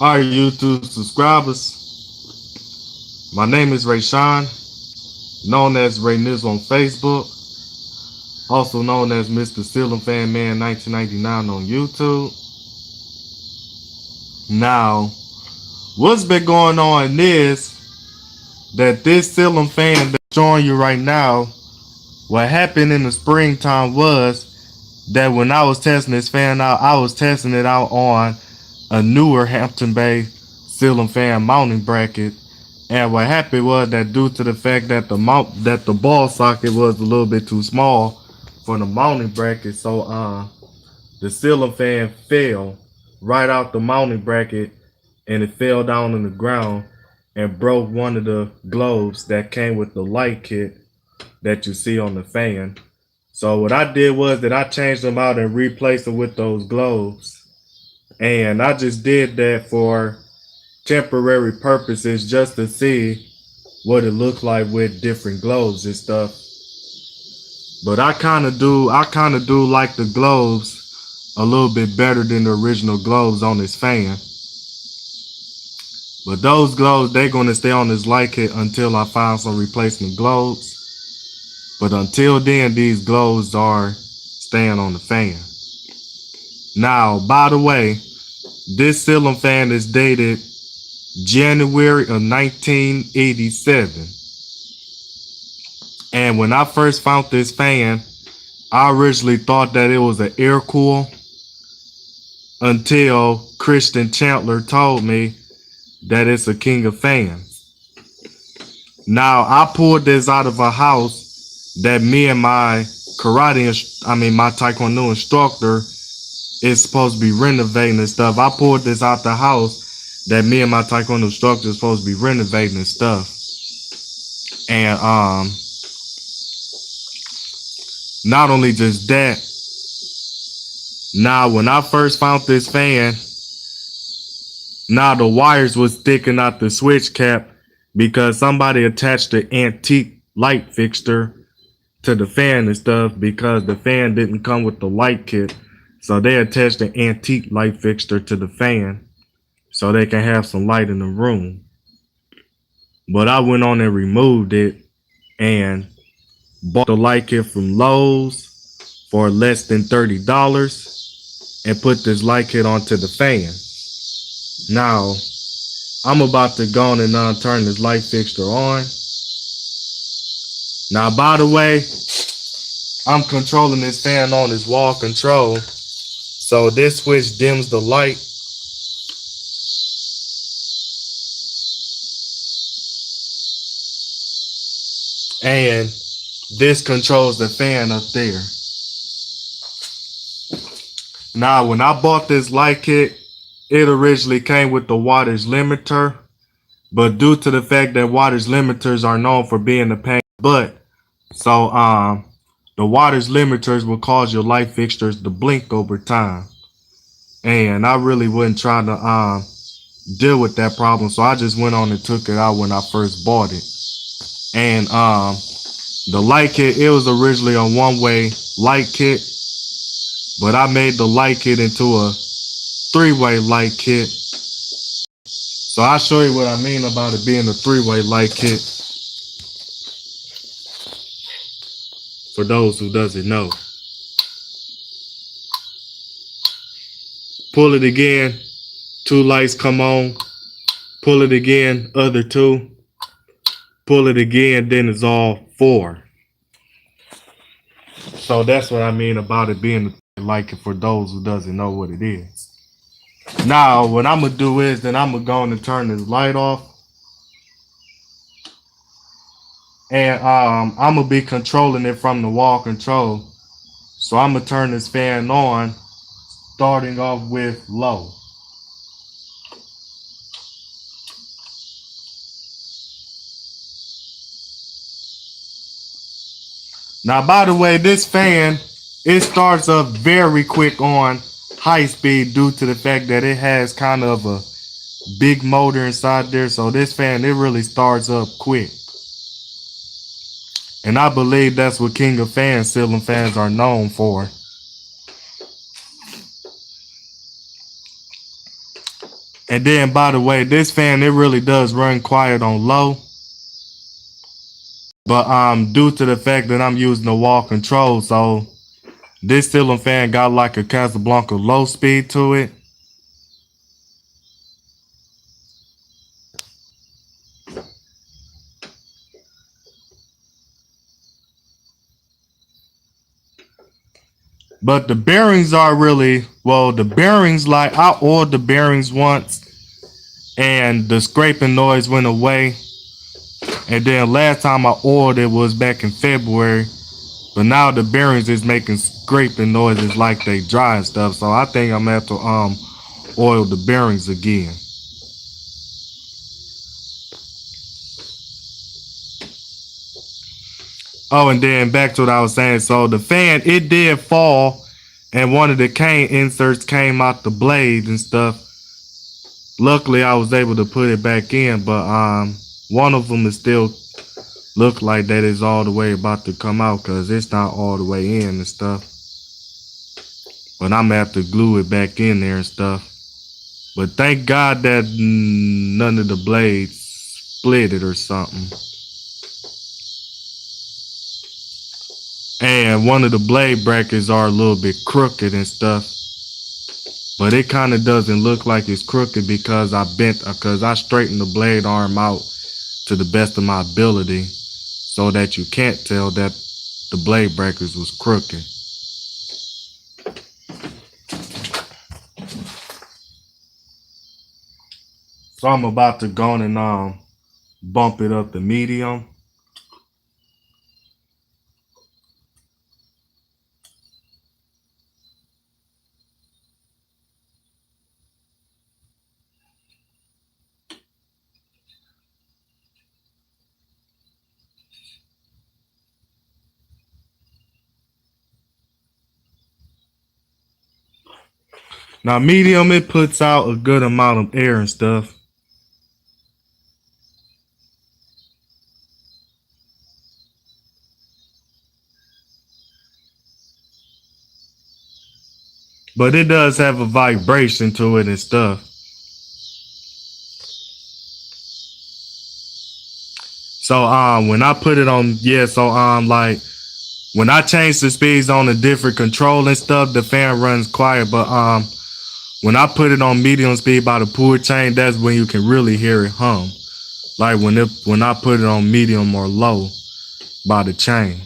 All right, YouTube subscribers. My name is Rayshawn, known as Ray Niz on Facebook, also known as Mr. Ceiling Fan Man 1999 on YouTube. Now, what's been going on is that this ceiling fan that's showing you right now, what happened in the springtime was that when I was testing this fan out, I was testing it out on a newer Hampton Bay ceiling fan mounting bracket. And what happened was that due to the fact that the ball socket was a little bit too small for the mounting bracket, so the ceiling fan fell right out the mounting bracket and it fell down on the ground and broke one of the globes that came with the light kit that you see on the fan. So what I did was that I changed them out and replaced them with those globes. And I just did that for temporary purposes just to see what it looked like with different globes and stuff. But I kind of do like the globes a little bit better than the original globes on this fan. But those globes, they're going to stay on this light kit until I find some replacement globes. But until then, these globes are staying on the fan. Now, by the way, this ceiling fan is dated January of 1987. And when I first found this fan, I originally thought that it was an air cool until Christian Chandler told me that it's a king of fans. Now, I pulled this out of a house that me and my my Taekwondo instructor is supposed to be renovating and stuff. I pulled this out the house that me and my Taekwondo instructor is supposed to be renovating and stuff. And not only just that, now when I first found this fan, now the wires was sticking out the switch cap because somebody attached the antique light fixture to the fan and stuff because the fan didn't come with the light kit. So they attached the antique light fixture to the fan so they can have some light in the room. But I went on and removed it and bought the light kit from Lowe's for less than $30 and put this light kit onto the fan. Now, I'm about to go on and turn this light fixture on. Now, by the way, I'm controlling this fan on this wall control. So this switch dims the light. And this controls the fan up there. Now, when I bought this light kit, it originally came with the wattage limiter. But due to the fact that wattage limiters are known for being a pain in the butt, so the wattage limiters will cause your light fixtures to blink over time. And I really wasn't trying to deal with that problem, so I just went on and took it out when I first bought it. And the light kit, it was originally a one-way light kit, but I made the light kit into a three-way light kit. So I'll show you what I mean about it being a three-way light kit for those who doesn't know. Pull it again, two lights come on. Pull it again, other two. Pull it again, then it's all four. So that's what I mean about it being a light kit for those who doesn't know what it is. Now, what I'm going to do is then I'm going to go on and turn this light off. And I'm going to be controlling it from the wall control. So I'm going to turn this fan on, starting off with low. Now, by the way, this fan, it starts up very quick on high speed due to the fact that it has kind of a big motor inside there. So this fan, it really starts up quick. And I believe that's what King of Fans ceiling fans are known for. And then, by the way, this fan, it really does run quiet on low. But due to the fact that I'm using the wall control, so this ceiling fan got like a Casablanca low speed to it. But the bearings are really, well, the bearings, like I oiled the bearings once and the scraping noise went away. And then last time I oiled it was back in February. But now the bearings is making scraping noises like they dry and stuff. So I think I'm gonna have to oil the bearings again. Oh, and then back to what I was saying. So the fan, it did fall, and one of the cane inserts came out the blade and stuff. Luckily, I was able to put it back in, but one of them is still look like that is all the way about to come out because it's not all the way in and stuff. But I'm gonna have to glue it back in there and stuff. But thank God that none of the blades split it or something. And one of the blade brackets are a little bit crooked and stuff. But it kind of doesn't look like it's crooked because I straightened the blade arm out to the best of my ability so that you can't tell that the blade breakers was crooked. So I'm about to go on and bump it up to medium. Now medium, it puts out a good amount of air and stuff. But it does have a vibration to it and stuff. So when I put it on, like when I change the speeds on a different control and stuff, the fan runs quiet. But when I put it on medium speed by the pull chain, that's when you can really hear it hum. Like when I put it on medium or low by the chain.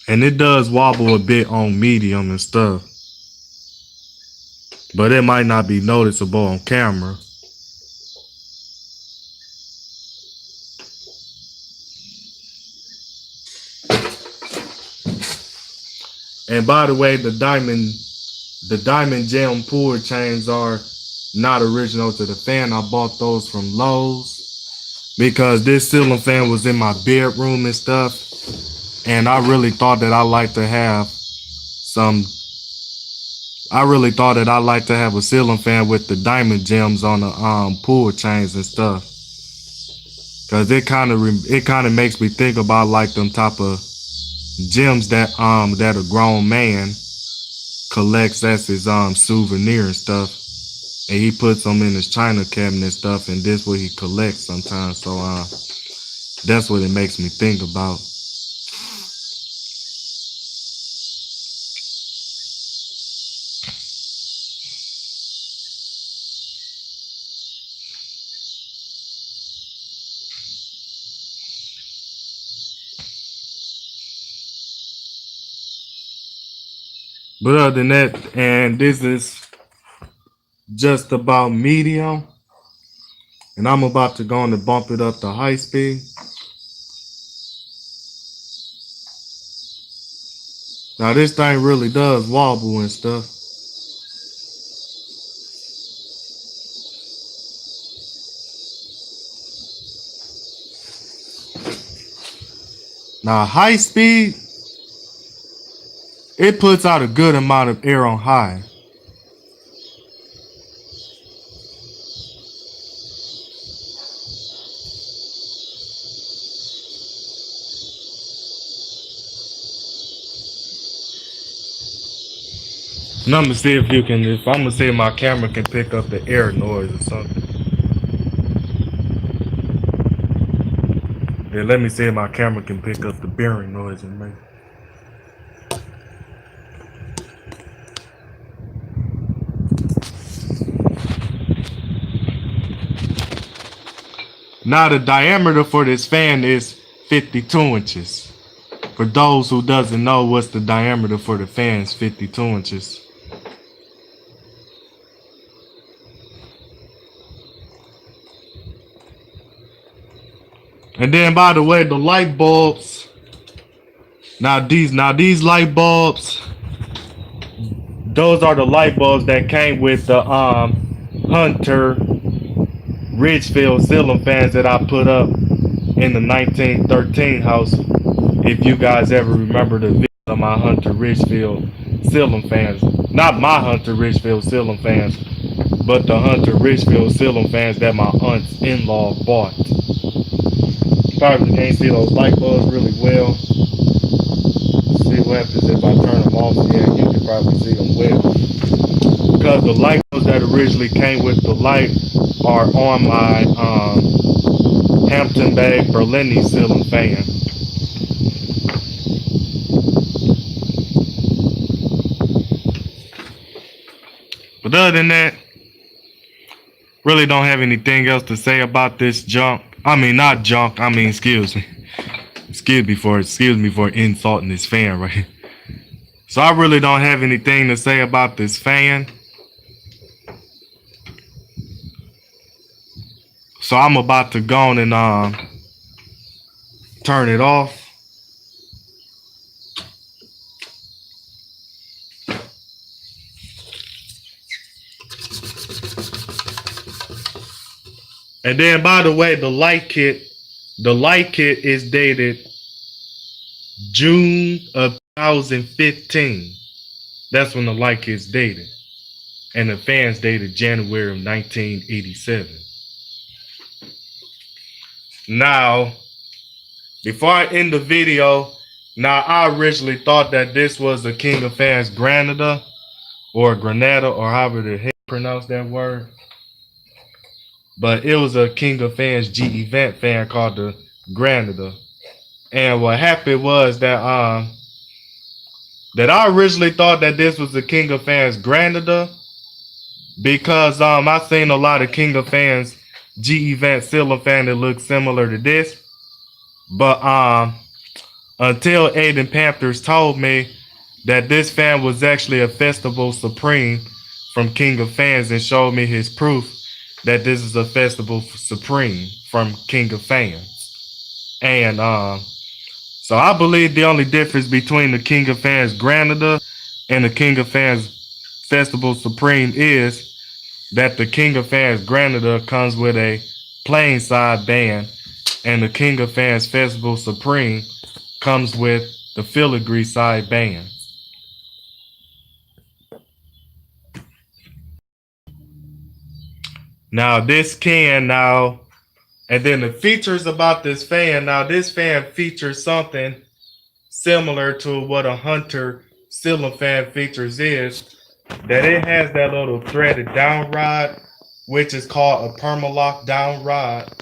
And it does wobble a bit on medium and stuff. But it might not be noticeable on camera. And by the way, the diamond gem pull chains are not original to the fan. I bought those from Lowe's because this ceiling fan was in my bedroom and stuff. And I really thought that I like to have a ceiling fan with the diamond gems on the pull chains and stuff. Cause it kind of makes me think about like them type of gems that a grown man collects as his souvenir and stuff. And he puts them in his china cabinet and stuff, and this what he collects sometimes. So that's what it makes me think about. But other than that, and this is just about medium. And I'm about to go on and bump it up to high speed. Now this thing really does wobble and stuff. Now high speed, it puts out a good amount of air on high. Now I'm gonna see if you can. If I'm gonna see if my camera can pick up the air noise or something. Yeah, let me see if my camera can pick up the bearing noise and make. Now the diameter for this fan is 52 inches. For those who doesn't know what's the diameter for the fan, is 52 inches. And then by the way, the light bulbs. Now these light bulbs, those are the light bulbs that came with the Hunter Ridgefield ceiling fans that I put up in the 1913 house. If you guys ever remember the video of my Hunter Ridgefield ceiling fans. Not my Hunter Ridgefield ceiling fans, but the Hunter Ridgefield ceiling fans that my aunt's in-law bought. Probably can't see those light bulbs really well. See what happens if I turn them off. Yeah, you can probably see them well. Because the light bulbs that originally came with the light are on my Hampton Bay Berlini ceiling fan. But other than that, really don't have anything else to say about this junk. I mean, not junk. I mean, excuse me. Excuse me for insulting this fan right here. So I really don't have anything to say about this fan. So I'm about to go on and turn it off. And then by the way, the light kit is dated June of 2015. That's when the light kit's dated. And the fan's dated January of 1987. Now, before I end the video, now I originally thought that this was a King of Fans Granada or Granada or however the heck pronounce that word. But it was a King of Fans G Event fan called the Granada. And what happened was that I originally thought that this was the King of Fans Granada because I seen a lot of King of Fans G Event ceiling fan that looked similar to this. But until Aiden Panthers told me that this fan was actually a Festival Supreme from King of Fans and showed me his proof that this is a Festival Supreme from King of Fans. And so I believe the only difference between the King of Fans Granada and the King of Fans Festival Supreme is that the King of Fans Granada comes with a plain side band and the King of Fans Festival Supreme comes with the filigree side band. Now this can and then the features about this fan. Now this fan features something similar to what a Hunter ceiling fan features is, that it has that little threaded down rod, which is called a permalock down rod.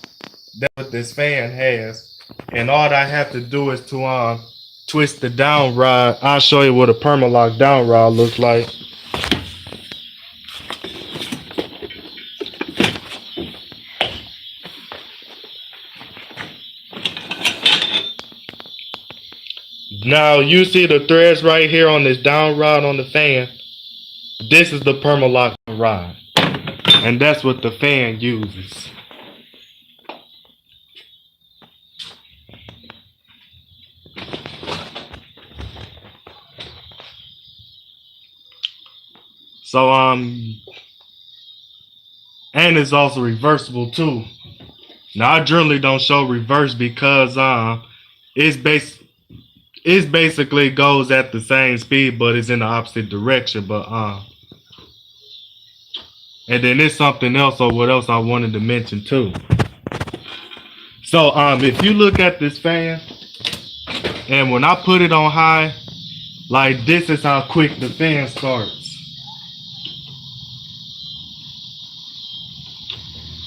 That's what this fan has. And all I have to do is to twist the down rod. I'll show you what a permalock down rod looks like. Now you see the threads right here on this down rod on the fan. This is the permalock rod. And that's what the fan uses. So and it's also reversible too. Now I generally don't show reverse because it basically goes at the same speed, but it's in the opposite direction. But and then there's something else or what else I wanted to mention too. So if you look at this fan, and when I put it on high, like this is how quick the fan starts.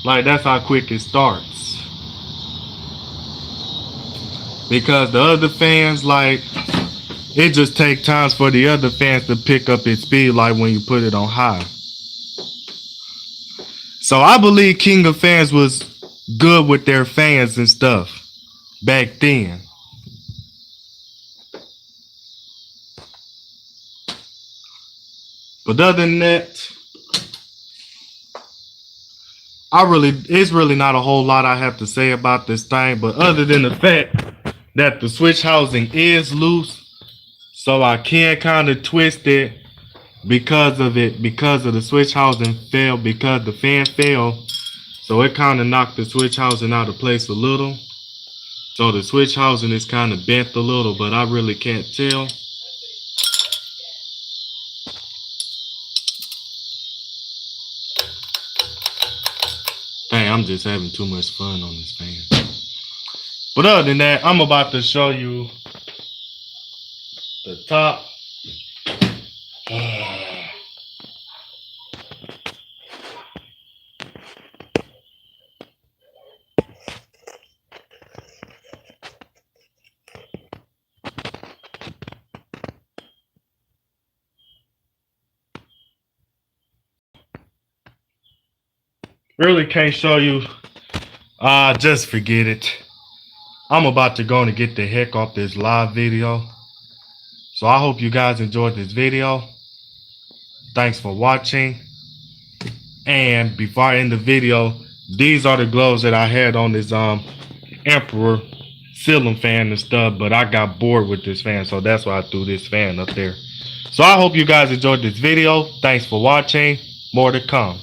Like, that's how quick it starts. Because the other fans, like, it just take times for the other fans to pick up its speed, like when you put it on high. So I believe King of Fans was good with their fans and stuff back then. But other than that, it's really not a whole lot I have to say about this thing. But other than the fact that the switch housing is loose, so I can kind of twist it because of the switch housing fell, because the fan fell. So it kind of knocked the switch housing out of place a little. So the switch housing is kind of bent a little, but I really can't tell. Dang, I'm just having too much fun on this fan. But other than that, I'm about to show you the top. Really can't show you. Just forget it. I'm about to go and get the heck off this live video. So I hope you guys enjoyed this video. Thanks for watching. And before I end the video, these are the gloves that I had on this Emperor ceiling fan and stuff, but I got bored with this fan, so that's why I threw this fan up there. So I hope you guys enjoyed this video. Thanks for watching. More to come.